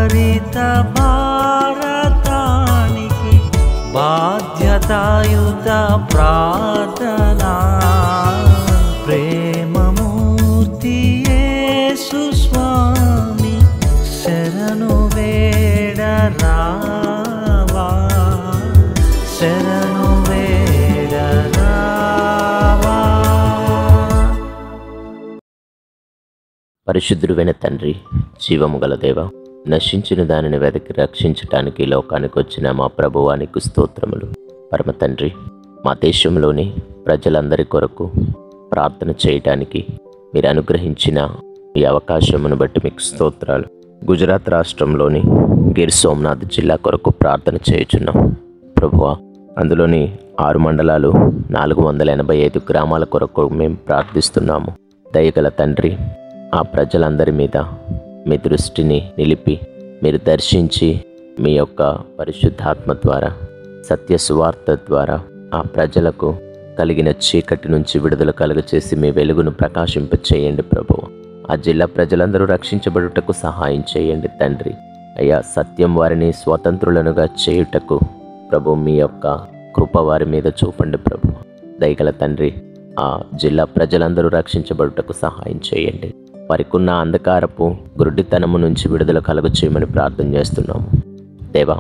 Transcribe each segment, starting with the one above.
హరిత భారతానికి బాధ్యతాయుత ప్రార్థనా ప్రేమమూర్తి యేసు స్వామి శరణు వేడరావా శరణు వేడరావా. పరిశుద్ధుడైన తండ్రి, జీవము గల దేవ, నశించిన దానిని వెతికి రక్షించటానికి లోకానికి వచ్చిన మా ప్రభువానికి స్తోత్రములు. పరమ తండ్రి, మా దేశంలోని ప్రజలందరి కొరకు ప్రార్థన చేయటానికి మీరు అనుగ్రహించిన ఈ అవకాశమును బట్టి మీకు స్తోత్రాలు. గుజరాత్ రాష్ట్రంలోని గిర్ సోమనాథ్ జిల్లా కొరకు ప్రార్థన చేయుచున్నాం ప్రభువా. అందులోని 6 మండలాలు 485 గ్రామాల కొరకు మేము ప్రార్థిస్తున్నాము. దయగల తండ్రి, ఆ ప్రజలందరి మీద మీ దృష్టిని నిలిపి మీరు దర్శించి మీ యొక్క పరిశుద్ధాత్మ ద్వారా సత్య సువార్త ద్వారా ఆ ప్రజలకు కలిగిన చీకటి నుంచి విడుదల కలుగచేసి మీ వెలుగును ప్రకాశింపచేయండి ప్రభువు. ఆ జిల్లా ప్రజలందరూ రక్షించబడుటకు సహాయం చేయండి తండ్రి. అయ్యా, సత్యం వారిని స్వతంత్రులనుగా చేయుటకు ప్రభు మీ యొక్క కృప వారి మీద చూపండి ప్రభు. దయగల తండ్రి, ఆ జిల్లా ప్రజలందరూ రక్షించబడుటకు సహాయం చేయండి. వారికున్న అంధకారపు గురుడితనము నుంచి విడుదల కలుగ చేయమని ప్రార్థన చేస్తున్నాము దేవా.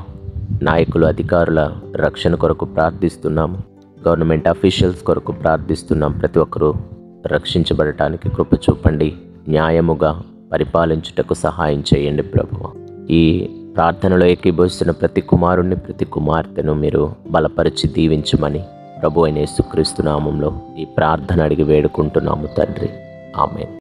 నాయకులు, అధికారుల రక్షణ కొరకు ప్రార్థిస్తున్నాము. గవర్నమెంట్ అఫీషియల్స్ కొరకు ప్రార్థిస్తున్నాం. ప్రతి ఒక్కరూ రక్షించబడటానికి కృప చూపండి. న్యాయముగా పరిపాలించుటకు సహాయం చేయండి ప్రభువా. ఈ ప్రార్థనలో ఏకీభవిస్తున్న ప్రతి కుమారుణ్ణి, ప్రతి కుమార్తెను మీరు బలపరిచి దీవించమని ప్రభు అయిన యేసుక్రీస్తు నామంలో ఈ ప్రార్థన అడిగి వేడుకుంటున్నాము తండ్రి. ఆమేన్.